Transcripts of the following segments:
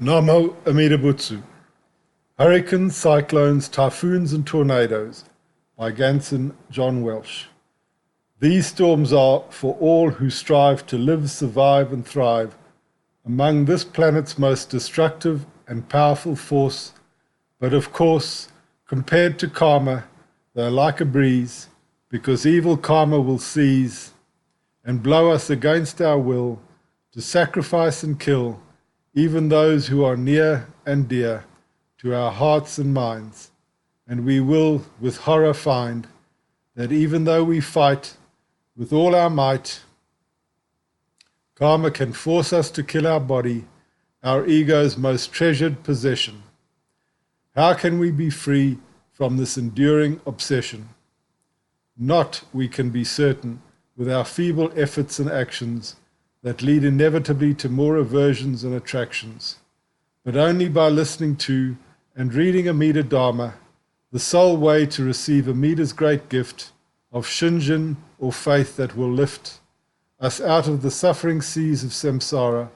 Namo Amida Butsu. Hurricanes, Cyclones, Typhoons and Tornadoes by Gansen, John Welch. These storms are for all who strive to live, survive and thrive among this planet's most destructive and powerful force, but of course, compared to karma, they're like a breeze, because evil karma will seize and blow us against our will to sacrifice and kill even those who are near and dear to our hearts and minds, and we will with horror find that even though we fight with all our might, karma can force us to kill our body, our ego's most treasured possession. How can we be free from this enduring obsession? Not, we can be certain, with our feeble efforts and actions that lead inevitably to more aversions and attractions, but only by listening to and reading Amida Dharma, the sole way to receive Amida's great gift of shinjin, or faith that will lift us out of the suffering seas of samsara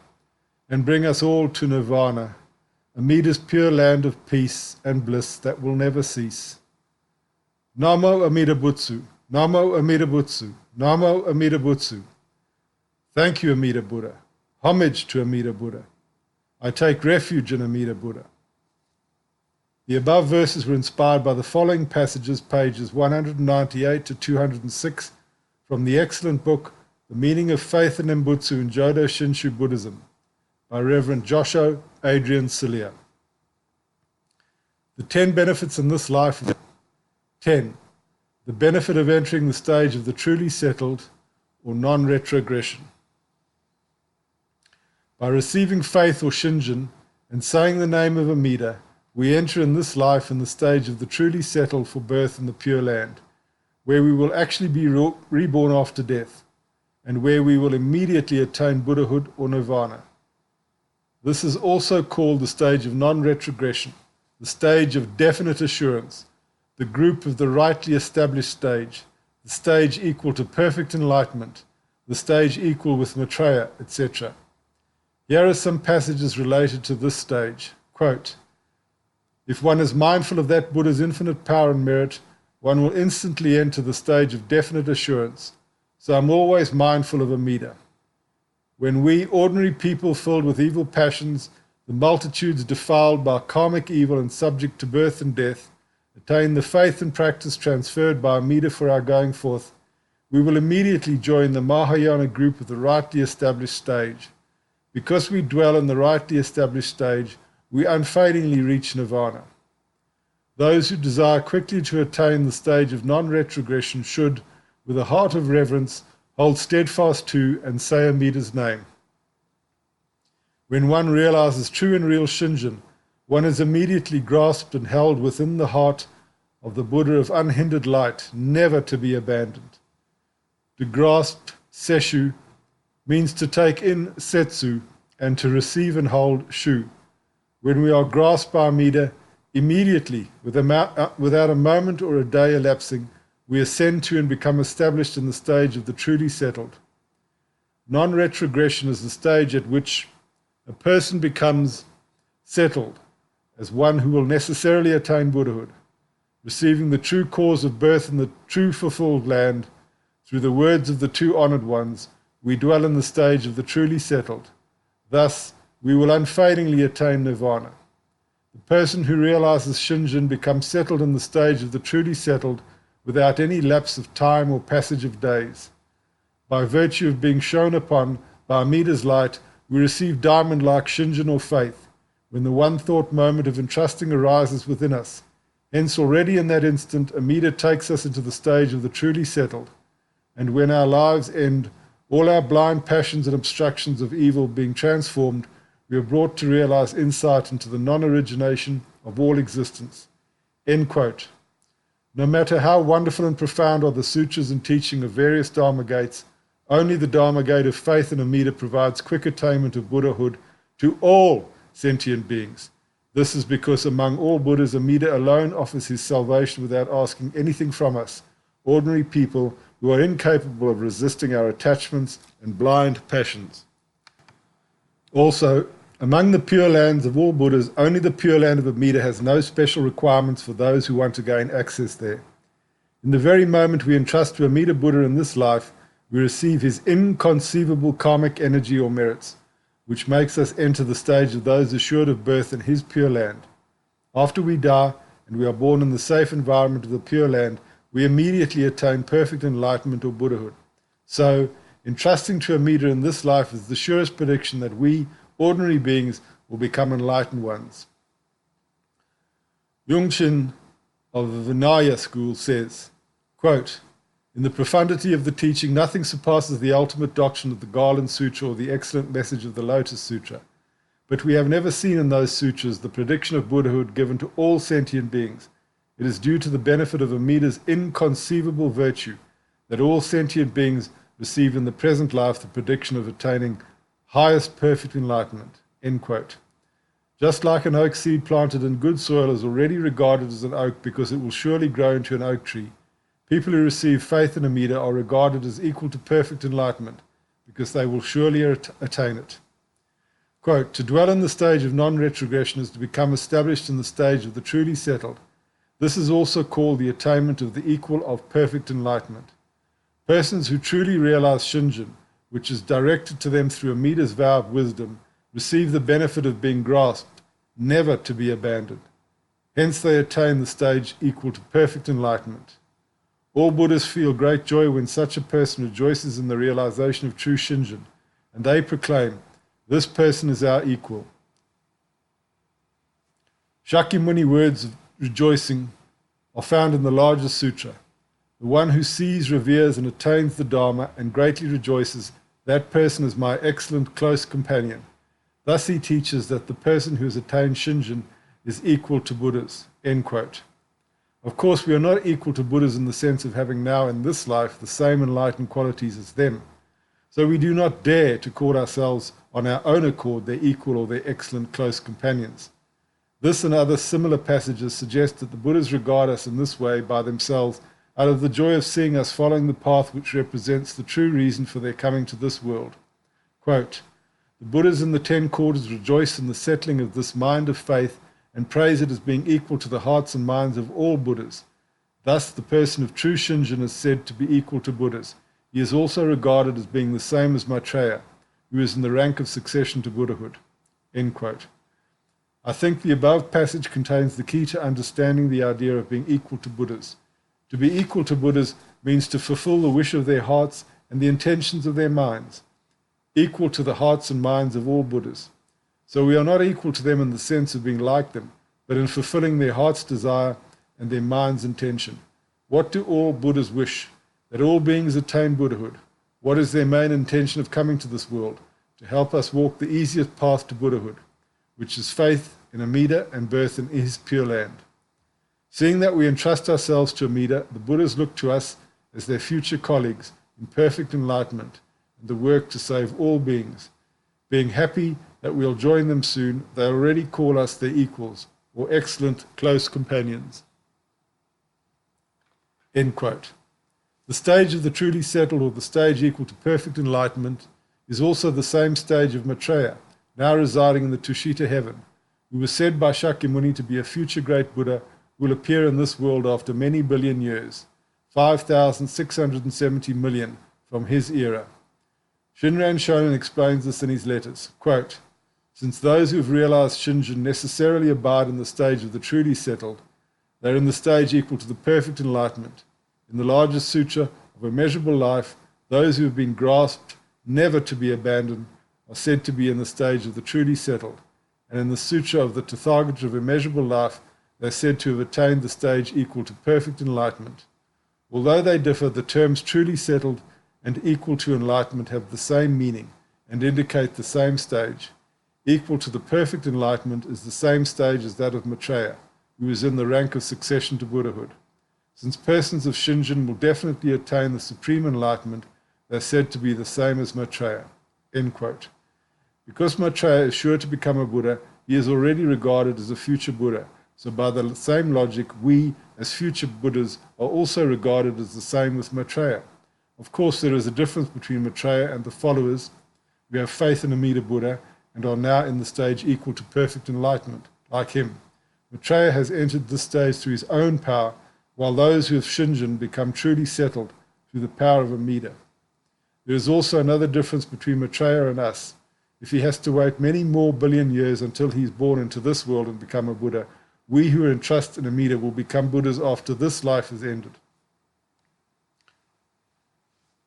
and bring us all to nirvana, Amida's pure land of peace and bliss that will never cease. Namo Amida Butsu, Namo Amida Butsu, Namo Amida Butsu. Thank you, Amida Buddha. Homage to Amida Buddha. I take refuge in Amida Buddha. The above verses were inspired by the following passages, pages 198 to 206, from the excellent book, The Meaning of Faith and Nembutsu in Jodo Shinshu Buddhism, by Reverend Josho, Adrian, Cirlea. The 10 benefits in this life. 10. The benefit of entering the stage of the truly settled, or non-retrogression. By receiving faith or shinjin and saying the name of Amida, we enter in this life in the stage of the truly settled for birth in the Pure Land, where we will actually be reborn after death, and where we will immediately attain Buddhahood or Nirvana. This is also called the stage of non-retrogression, the stage of definite assurance, the group of the rightly established stage, the stage equal to perfect enlightenment, the stage equal with Maitreya, etc. Here are some passages related to this stage. Quote, if one is mindful of that Buddha's infinite power and merit, one will instantly enter the stage of definite assurance. So I'm always mindful of Amida. When we, ordinary people filled with evil passions, the multitudes defiled by karmic evil and subject to birth and death, attain the faith and practice transferred by Amida for our going forth, we will immediately join the Mahayana group of the rightly established stage. Because we dwell in the rightly established stage, we unfadingly reach nirvana. Those who desire quickly to attain the stage of non-retrogression should, with a heart of reverence, hold steadfast to and say Amida's name. When one realizes true and real shinjin, one is immediately grasped and held within the heart of the Buddha of unhindered light, never to be abandoned. To grasp seshu means to take in setsu and to receive and hold shu. When we are grasped by Amida, immediately, without a moment or a day elapsing, we ascend to and become established in the stage of the truly settled. Non-retrogression is the stage at which a person becomes settled as one who will necessarily attain Buddhahood, receiving the true cause of birth in the true fulfilled land. Through the words of the two honored ones, we dwell in the stage of the truly settled. Thus, we will unfadingly attain nirvana. The person who realizes shinjin becomes settled in the stage of the truly settled without any lapse of time or passage of days. By virtue of being shone upon by Amida's light, we receive diamond-like shinjin or faith, when the one-thought moment of entrusting arises within us. Hence, already in that instant, Amida takes us into the stage of the truly settled. And when our lives end, all our blind passions and obstructions of evil being transformed, we are brought to realize insight into the non-origination of all existence. End quote. No matter how wonderful and profound are the sutras and teaching of various Dharma gates, only the Dharma gate of faith in Amida provides quick attainment of Buddhahood to all sentient beings. This is because among all Buddhas, Amida alone offers his salvation without asking anything from us, ordinary people who are incapable of resisting our attachments and blind passions. Also, Among the Pure Lands of all Buddhas, only the Pure Land of Amida has no special requirements for those who want to gain access there. In the very moment we entrust to Amida Buddha in this life, we receive his inconceivable karmic energy or merits, which makes us enter the stage of those assured of birth in his Pure Land. After we die, and we are born in the safe environment of the Pure Land, we immediately attain perfect enlightenment or Buddhahood. So, entrusting to Amida in this life is the surest prediction that we, ordinary beings, will become enlightened ones. Yongchen of the Vinaya school says, quote, "In the profundity of the teaching, nothing surpasses the ultimate doctrine of the Garland Sutra or the excellent message of the Lotus Sutra. But we have never seen in those sutras the prediction of Buddhahood given to all sentient beings. It is due to the benefit of Amida's inconceivable virtue that all sentient beings receive in the present life the prediction of attaining highest perfect enlightenment." End quote. Just like an oak seed planted in good soil is already regarded as an oak because it will surely grow into an oak tree, people who receive faith in Amida are regarded as equal to perfect enlightenment because they will surely attain it. Quote, "To dwell in the stage of non-retrogression is to become established in the stage of the truly settled. This is also called the attainment of the equal of perfect enlightenment. Persons who truly realize shinjin, which is directed to them through Amida's vow of wisdom, receive the benefit of being grasped, never to be abandoned. Hence they attain the stage equal to perfect enlightenment. All Buddhas feel great joy when such a person rejoices in the realization of true shinjin, and they proclaim, 'This person is our equal.'" Shakyamuni words of rejoicing are found in the largest sutra. "The one who sees, reveres, and attains the Dharma and greatly rejoices, that person is my excellent close companion." Thus he teaches that the person who has attained shinjin is equal to Buddhas. End quote. Of course, we are not equal to Buddhas in the sense of having now in this life the same enlightened qualities as them. So we do not dare to call ourselves on our own accord their equal or their excellent close companions. This and other similar passages suggest that the Buddhas regard us in this way by themselves out of the joy of seeing us following the path which represents the true reason for their coming to this world. Quote, "The Buddhas in the 10 quarters rejoice in the settling of this mind of faith and praise it as being equal to the hearts and minds of all Buddhas. Thus the person of true shinjin is said to be equal to Buddhas. He is also regarded as being the same as Maitreya, who is in the rank of succession to Buddhahood." End quote. I think the above passage contains the key to understanding the idea of being equal to Buddhas. To be equal to Buddhas means to fulfill the wish of their hearts and the intentions of their minds, equal to the hearts and minds of all Buddhas. So we are not equal to them in the sense of being like them, but in fulfilling their heart's desire and their mind's intention. What do all Buddhas wish? That all beings attain Buddhahood. What is their main intention of coming to this world? To help us walk the easiest path to Buddhahood, which is faith in Amida and birth in his Pure Land. Seeing that we entrust ourselves to Amida, the Buddhas look to us as their future colleagues in perfect enlightenment and the work to save all beings. Being happy that we'll join them soon, they already call us their equals or excellent close companions. End quote. The stage of the truly settled, or the stage equal to perfect enlightenment, is also the same stage of Maitreya, now residing in the Tushita heaven, who was said by Shakyamuni to be a future great Buddha who will appear in this world after many billion years, 5,670 million from his era. Shinran Shonen explains this in his letters. Quote, "Since those who have realized shinjin necessarily abide in the stage of the truly settled, they are in the stage equal to the perfect enlightenment. In the largest sutra of immeasurable life, those who have been grasped, never to be abandoned, are said to be in the stage of the truly settled. And in the sutra of the Tathagata of immeasurable life, they are said to have attained the stage equal to perfect enlightenment. Although they differ, the terms truly settled and equal to enlightenment have the same meaning and indicate the same stage. Equal to the perfect enlightenment is the same stage as that of Maitreya, who is in the rank of succession to Buddhahood. Since persons of shinjin will definitely attain the supreme enlightenment, they are said to be the same as Maitreya." End quote. Because Maitreya is sure to become a Buddha, he is already regarded as a future Buddha. So by the same logic, we, as future Buddhas, are also regarded as the same with Maitreya. Of course, there is a difference between Maitreya and the followers. We have faith in Amida Buddha, and are now in the stage equal to perfect enlightenment, like him. Maitreya has entered this stage through his own power, while those who have shinjin become truly settled through the power of Amida. There is also another difference between Maitreya and us. If he has to wait many more billion years until he is born into this world and become a Buddha, we who are in trust in Amida will become Buddhas after this life is ended.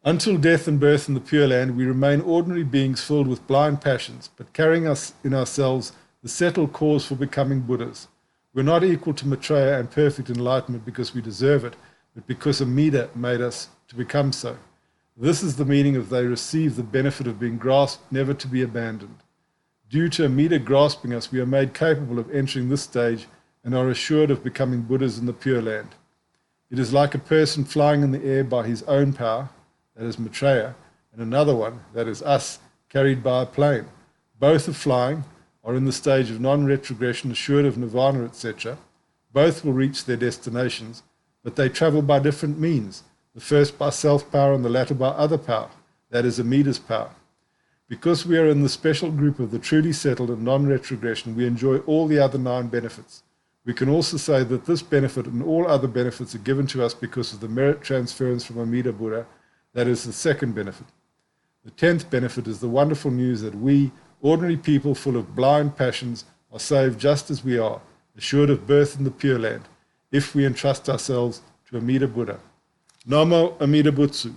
Until death and birth in the Pure Land, we remain ordinary beings filled with blind passions, but carrying us in ourselves the settled cause for becoming Buddhas. We're not equal to Maitreya and perfect enlightenment because we deserve it, but because Amida made us to become so. This is the meaning of they receive the benefit of being grasped, never to be abandoned. Due to Amida grasping us, we are made capable of entering this stage and are assured of becoming Buddhas in the Pure Land. It is like a person flying in the air by his own power, that is Maitreya, and another one, that is us, carried by a plane. Both are flying, are in the stage of non-retrogression, assured of nirvana, etc. Both will reach their destinations, but they travel by different means, the first by self-power and the latter by other power, that is Amida's power. Because we are in the special group of the truly settled and non-retrogression, we enjoy all the other 9 benefits. We can also say that this benefit and all other benefits are given to us because of the merit transference from Amida Buddha. That is the second benefit. The 10th benefit is the wonderful news that we, ordinary people full of blind passions, are saved just as we are, assured of birth in the Pure Land, if we entrust ourselves to Amida Buddha. Namo Amida Butsu.